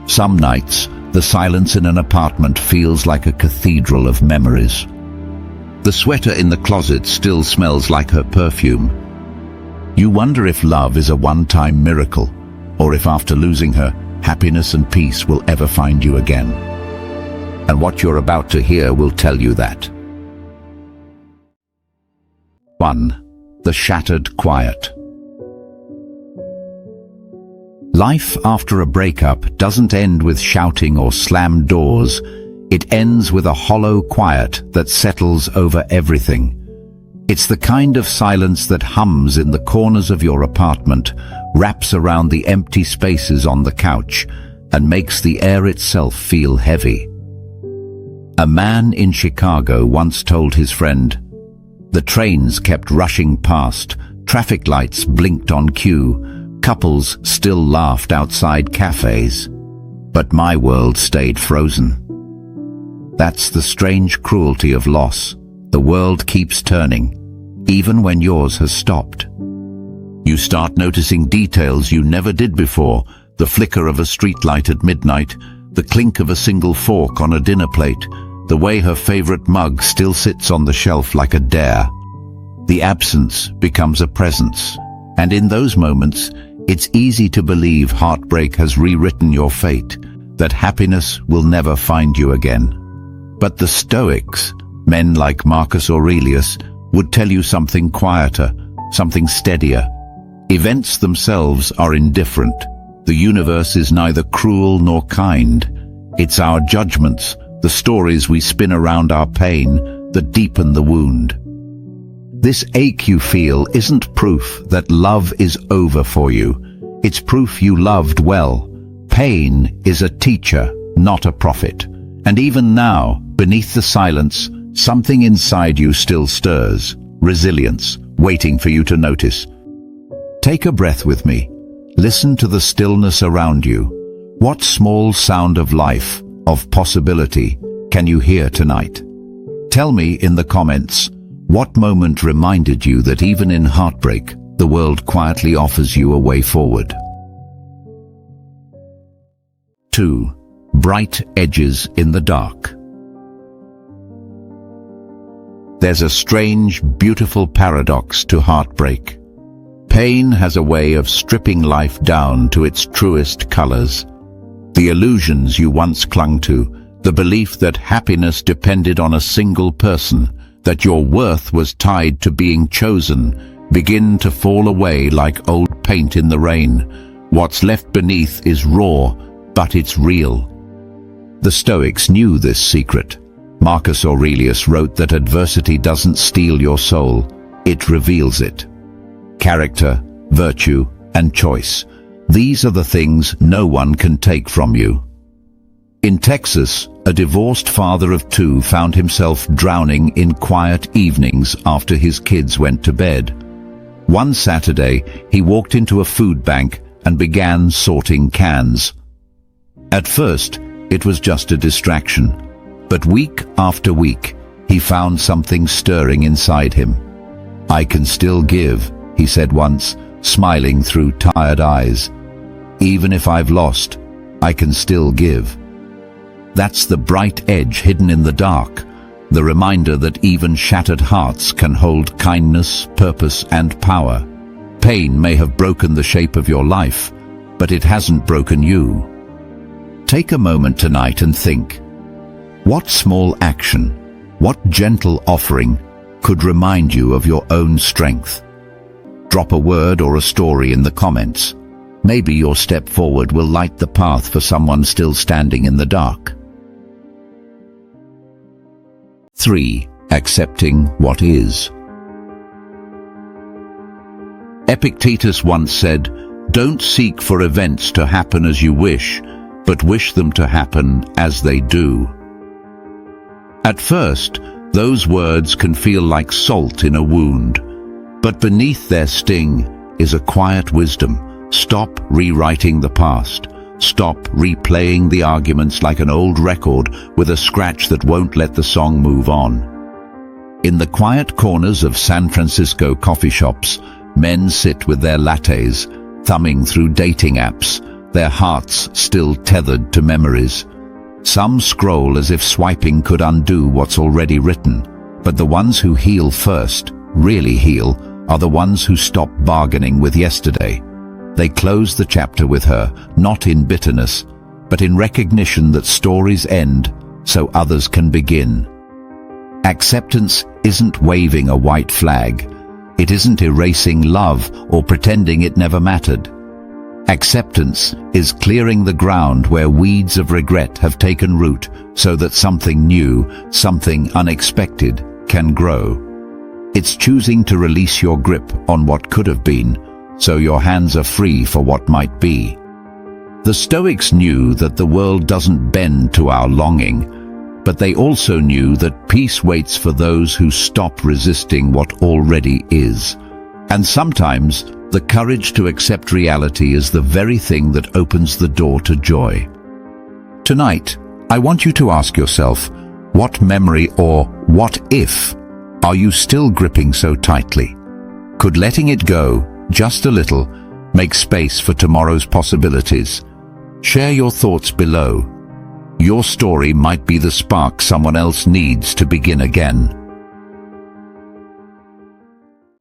Some nights, the silence in an apartment feels like a cathedral of memories. The sweater in the closet still smells like her perfume. You wonder if love is a one-time miracle, or if after losing her, happiness and peace will ever find you again. And what you're about to hear will tell you that. 1. The shattered quiet. Life after a breakup doesn't end with shouting or slammed doors. It ends with a hollow quiet that settles over everything. It's the kind of silence that hums in the corners of your apartment, wraps around the empty spaces on the couch, and makes the air itself feel heavy. A man in Chicago once told his friend, "The trains kept rushing past, traffic lights blinked on cue, couples still laughed outside cafes, but my world stayed frozen." That's the strange cruelty of loss. The world keeps turning, even when yours has stopped. You start noticing details you never did before, the flicker of a streetlight at midnight, the clink of a single fork on a dinner plate, the way her favorite mug still sits on the shelf like a dare. The absence becomes a presence, and in those moments, it's easy to believe heartbreak has rewritten your fate, that happiness will never find you again. But the Stoics, men like Marcus Aurelius, would tell you something quieter, something steadier. Events themselves are indifferent. The universe is neither cruel nor kind. It's our judgments, the stories we spin around our pain, that deepen the wound. This ache you feel isn't proof that love is over for you. It's proof you loved well. Pain is a teacher, not a prophet. And even now, beneath the silence, something inside you still stirs. Resilience, waiting for you to notice. Take a breath with me. Listen to the stillness around you. What small sound of life, of possibility, can you hear tonight? Tell me in the comments, what moment reminded you that even in heartbreak, the world quietly offers you a way forward? 2. Bright edges in the dark. There's a strange, beautiful paradox to heartbreak. Pain has a way of stripping life down to its truest colors. The illusions you once clung to, the belief that happiness depended on a single person, that your worth was tied to being chosen, begin to fall away like old paint in the rain. What's left beneath is raw, but it's real. The Stoics knew this secret. Marcus Aurelius wrote that adversity doesn't steal your soul, it reveals it. Character, virtue, and choice. These are the things no one can take from you. In Texas, a divorced father of 2 found himself drowning in quiet evenings after his kids went to bed. One Saturday, he walked into a food bank and began sorting cans. At first, it was just a distraction, but week after week, he found something stirring inside him. "I can still give," he said once, smiling through tired eyes. "Even if I've lost, I can still give." That's the bright edge hidden in the dark, the reminder that even shattered hearts can hold kindness, purpose, and power. Pain may have broken the shape of your life, but it hasn't broken you. Take a moment tonight and think, what small action, what gentle offering could remind you of your own strength? Drop a word or a story in the comments. Maybe your step forward will light the path for someone still standing in the dark. 3. Accepting what is. Epictetus once said, "Don't seek for events to happen as you wish, but wish them to happen as they do." At first, those words can feel like salt in a wound, but beneath their sting is a quiet wisdom. Stop rewriting the past. Stop replaying the arguments like an old record with a scratch that won't let the song move on. In the quiet corners of San Francisco coffee shops, men sit with their lattes, thumbing through dating apps, their hearts still tethered to memories. Some scroll as if swiping could undo what's already written, but the ones who heal first, really heal, are the ones who stop bargaining with yesterday. They close the chapter with her, not in bitterness, but in recognition that stories end so others can begin. Acceptance isn't waving a white flag. It isn't erasing love or pretending it never mattered. Acceptance is clearing the ground where weeds of regret have taken root so that something new, something unexpected, can grow. It's choosing to release your grip on what could have been, so your hands are free for what might be. The Stoics knew that the world doesn't bend to our longing, but they also knew that peace waits for those who stop resisting what already is. And sometimes, the courage to accept reality is the very thing that opens the door to joy. Tonight, I want you to ask yourself, what memory or what if are you still gripping so tightly? Could letting it go, just a little, make space for tomorrow's possibilities? Share your thoughts below. Your story might be the spark someone else needs to begin again.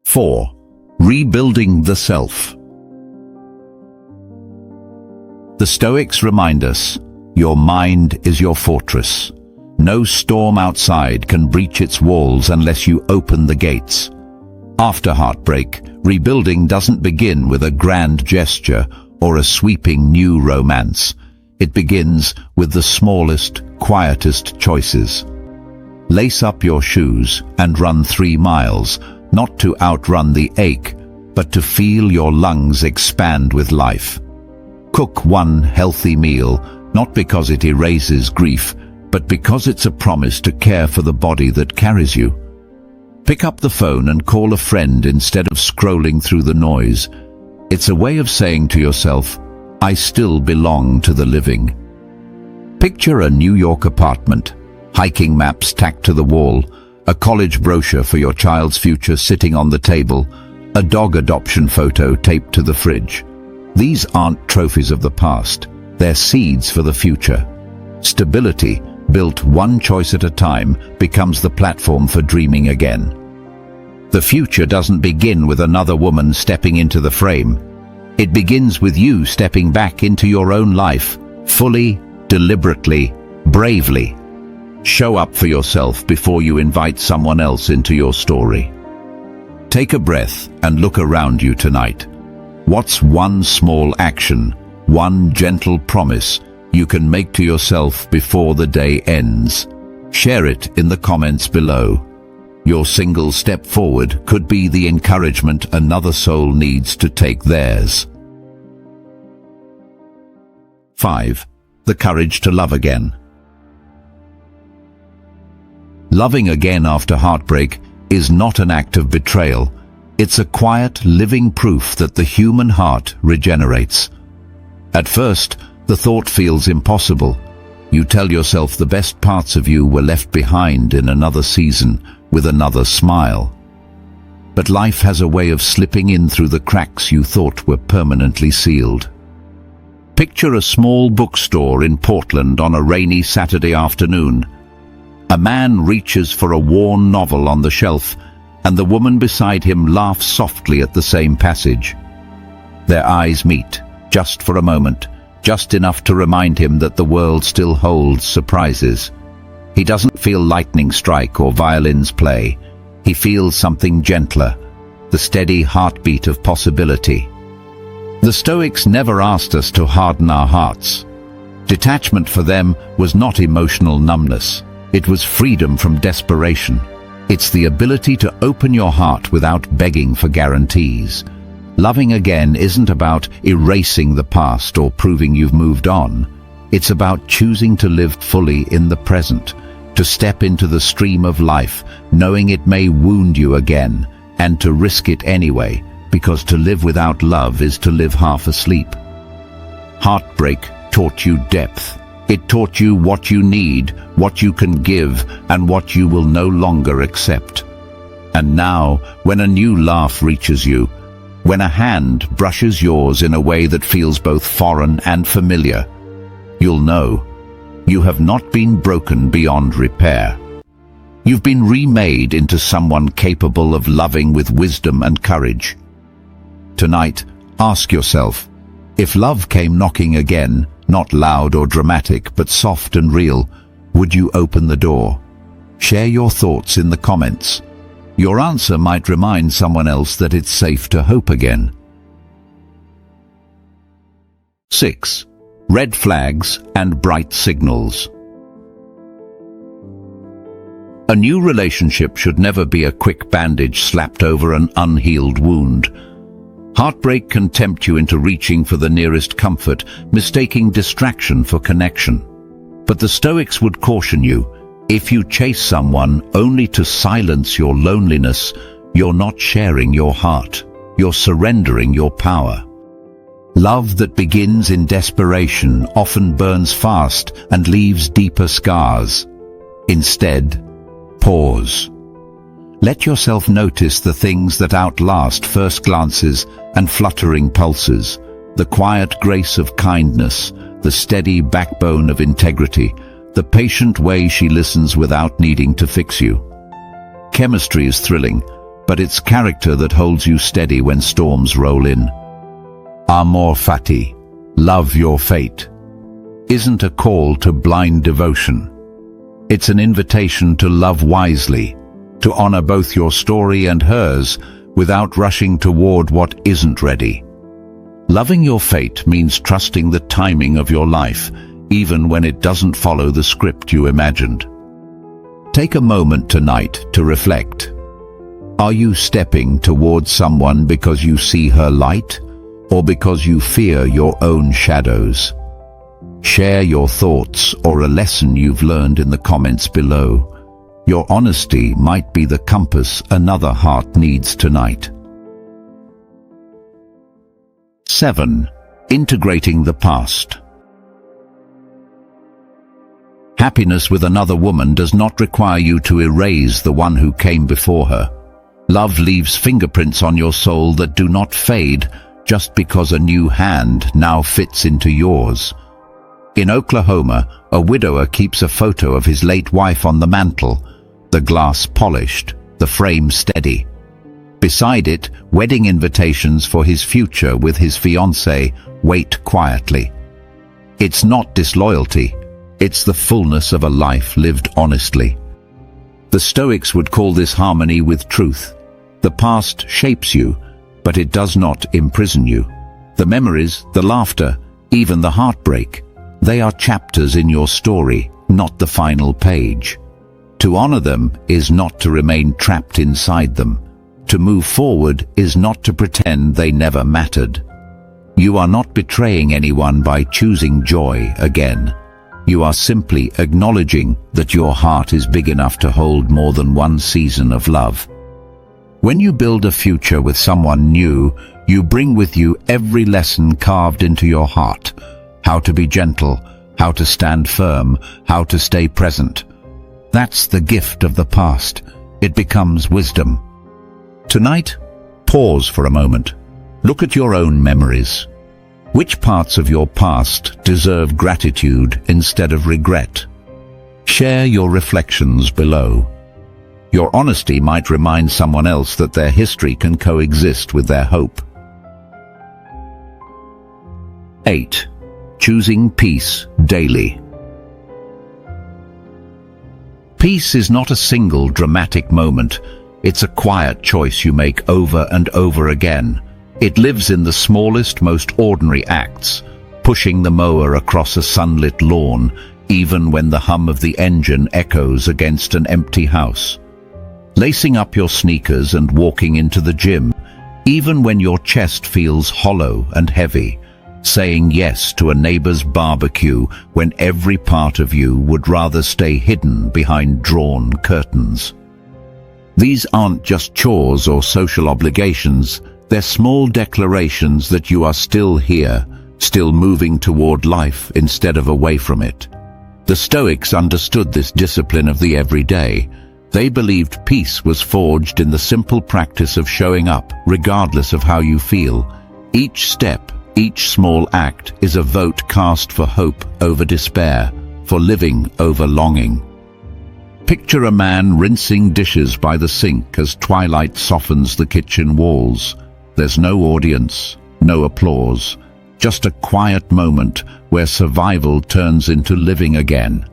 4. Rebuilding the self. The Stoics remind us, your mind is your fortress. No storm outside can breach its walls unless you open the gates. After heartbreak, rebuilding doesn't begin with a grand gesture or a sweeping new romance. It begins with the smallest, quietest choices. Lace up your shoes and run 3 miles, not to outrun the ache, but to feel your lungs expand with life. Cook one healthy meal, not because it erases grief, but because it's a promise to care for the body that carries you. Pick up the phone and call a friend instead of scrolling through the noise. It's a way of saying to yourself, I still belong to the living. Picture a New York apartment, hiking maps tacked to the wall, a college brochure for your child's future sitting on the table, a dog adoption photo taped to the fridge. These aren't trophies of the past, they're seeds for the future. Stability, built one choice at a time, becomes the platform for dreaming again. The future doesn't begin with another woman stepping into the frame. It begins with you stepping back into your own life, fully, deliberately, bravely. Show up for yourself before you invite someone else into your story. Take a breath and look around you tonight. What's one small action, one gentle promise you can make to yourself before the day ends? Share it in the comments below. Your single step forward could be the encouragement another soul needs to take theirs. 5. The courage to love again. Loving again after heartbreak is not an act of betrayal. It's a quiet, living proof that the human heart regenerates. At first, the thought feels impossible. You tell yourself the best parts of you were left behind in another season, with another smile. But life has a way of slipping in through the cracks you thought were permanently sealed. Picture a small bookstore in Portland on a rainy Saturday afternoon. A man reaches for a worn novel on the shelf, and the woman beside him laughs softly at the same passage. Their eyes meet, just for a moment, just enough to remind him that the world still holds surprises. He doesn't feel lightning strike or violins play. He feels something gentler, the steady heartbeat of possibility. The Stoics never asked us to harden our hearts. Detachment for them was not emotional numbness. It was freedom from desperation. It's the ability to open your heart without begging for guarantees. Loving again isn't about erasing the past or proving you've moved on. It's about choosing to live fully in the present, to step into the stream of life, knowing it may wound you again, and to risk it anyway, because to live without love is to live half asleep. Heartbreak taught you depth. It taught you what you need, what you can give, and what you will no longer accept. And now, when a new laugh reaches you, When a hand brushes yours in a way that feels both foreign and familiar, you'll know you have not been broken beyond repair. You've been remade into someone capable of loving with wisdom and courage. Tonight, ask yourself, if love came knocking again, not loud or dramatic, but soft and real, would you open the door? Share your thoughts in the comments. Your answer might remind someone else that it's safe to hope again. 6. Red flags and bright signals. A new relationship should never be a quick bandage slapped over an unhealed wound. Heartbreak can tempt you into reaching for the nearest comfort, mistaking distraction for connection. But the Stoics would caution you, if you chase someone only to silence your loneliness, you're not sharing your heart. You're surrendering your power. Love that begins in desperation often burns fast and leaves deeper scars. Instead, pause. Let yourself notice the things that outlast first glances and fluttering pulses, the quiet grace of kindness, the steady backbone of integrity, the patient way she listens without needing to fix you. Chemistry is thrilling, but it's character that holds you steady when storms roll in. Amor fati, love your fate, isn't a call to blind devotion. It's an invitation to love wisely, to honor both your story and hers without rushing toward what isn't ready. Loving your fate means trusting the timing of your life, even when it doesn't follow the script you imagined. Take a moment tonight to reflect. Are you stepping towards someone because you see her light, or because you fear your own shadows? Share your thoughts or a lesson you've learned in the comments below. Your honesty might be the compass another heart needs tonight. 7. Integrating the past. Happiness with another woman does not require you to erase the one who came before her. Love leaves fingerprints on your soul that do not fade just because a new hand now fits into yours. In Oklahoma, a widower keeps a photo of his late wife on the mantle, the glass polished, the frame steady. Beside it, wedding invitations for his future with his fiancée wait quietly. It's not disloyalty, it's the fullness of a life lived honestly. The Stoics would call this harmony with truth. The past shapes you, but it does not imprison you. The memories, the laughter, even the heartbreak, they are chapters in your story, not the final page. To honor them is not to remain trapped inside them. To move forward is not to pretend they never mattered. You are not betraying anyone by choosing joy again. You are simply acknowledging that your heart is big enough to hold more than one season of love. When you build a future with someone new, you bring with you every lesson carved into your heart. How to be gentle, how to stand firm, how to stay present. That's the gift of the past. It becomes wisdom. Tonight, pause for a moment. Look at your own memories. Which parts of your past deserve gratitude instead of regret? Share your reflections below. Your honesty might remind someone else that their history can coexist with their hope. 8. Choosing peace daily. Peace is not a single dramatic moment. It's a quiet choice you make over and over again. It lives in the smallest, most ordinary acts, pushing the mower across a sunlit lawn, even when the hum of the engine echoes against an empty house. Lacing up your sneakers and walking into the gym, even when your chest feels hollow and heavy. Saying yes to a neighbor's barbecue when every part of you would rather stay hidden behind drawn curtains. These aren't just chores or social obligations. They're small declarations that you are still here, still moving toward life instead of away from it. The Stoics understood this discipline of the everyday. They believed peace was forged in the simple practice of showing up, regardless of how you feel. Each step, each small act is a vote cast for hope over despair, for living over longing. Picture a man rinsing dishes by the sink as twilight softens the kitchen walls. There's no audience, no applause, just a quiet moment where survival turns into living again.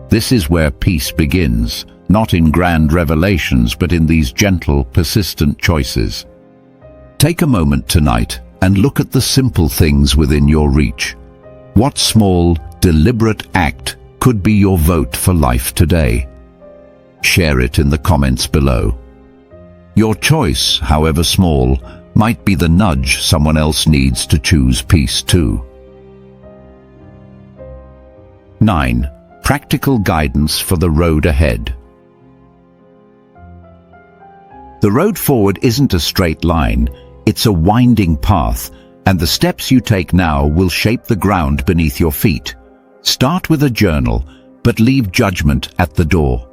This is where peace begins, not in grand revelations, but in these gentle, persistent choices. Take a moment tonight and look at the simple things within your reach. What small, deliberate act could be your vote for life today? Share it in the comments below. Your choice, however small, might be the nudge someone else needs to choose peace too. 9. Practical guidance for the road ahead. The road forward isn't a straight line, it's a winding path, and the steps you take now will shape the ground beneath your feet. Start with a journal, but leave judgment at the door.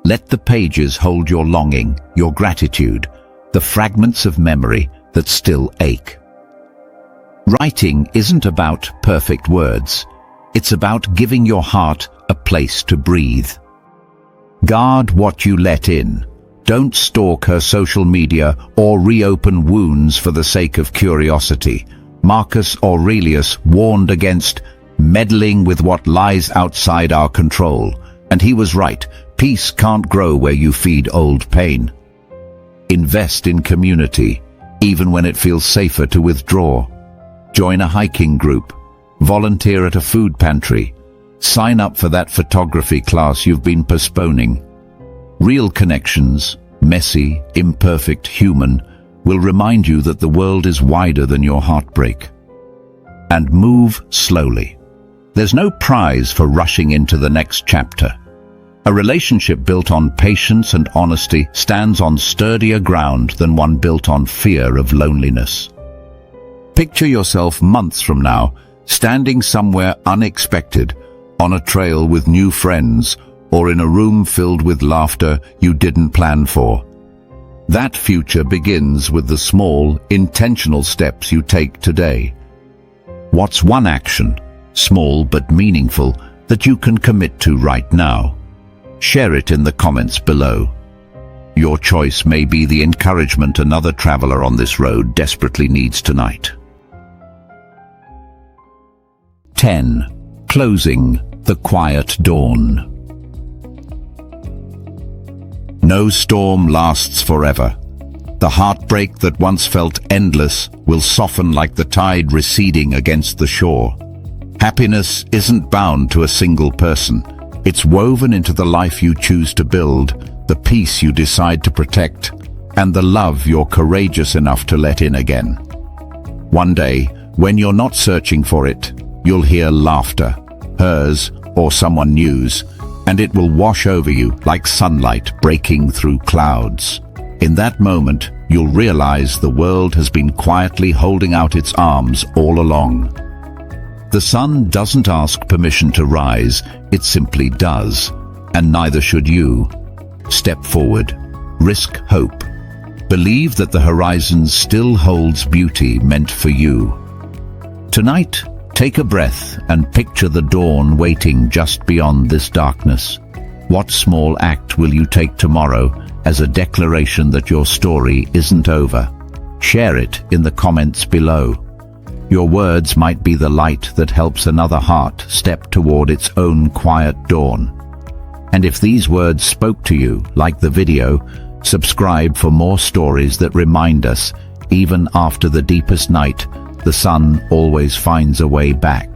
Let the pages hold your longing, your gratitude, the fragments of memory that still ache. Writing isn't about perfect words. It's about giving your heart a place to breathe. Guard what you let in. Don't stalk her social media or reopen wounds for the sake of curiosity. Marcus Aurelius warned against meddling with what lies outside our control, and he was right. Peace can't grow where you feed old pain. Invest in community, even when it feels safer to withdraw. Join a hiking group, volunteer at a food pantry, sign up for that photography class you've been postponing. Real connections, messy, imperfect, human, will remind you that the world is wider than your heartbreak. And move slowly. There's no prize for rushing into the next chapter. A relationship built on patience and honesty stands on sturdier ground than one built on fear of loneliness. Picture yourself months from now, standing somewhere unexpected, on a trail with new friends, or in a room filled with laughter you didn't plan for. That future begins with the small, intentional steps you take today. What's one action, small but meaningful, that you can commit to right now? Share it in the comments below. Your choice may be the encouragement another traveler on this road desperately needs tonight. 10. Closing the quiet dawn. No storm lasts forever. The heartbreak that once felt endless will soften like the tide receding against the shore. Happiness isn't bound to a single person. It's woven into the life you choose to build, the peace you decide to protect, and the love you're courageous enough to let in again. One day, when you're not searching for it, you'll hear laughter, hers or someone new's, and it will wash over you like sunlight breaking through clouds. In that moment, you'll realize the world has been quietly holding out its arms all along. The sun doesn't ask permission to rise, it simply does, and neither should you. Step forward, risk hope. Believe that the horizon still holds beauty meant for you. Tonight, take a breath and picture the dawn waiting just beyond this darkness. What small act will you take tomorrow as a declaration that your story isn't over? Share it in the comments below. Your words might be the light that helps another heart step toward its own quiet dawn. And if these words spoke to you, like the video, subscribe for more stories that remind us, even after the deepest night, the sun always finds a way back.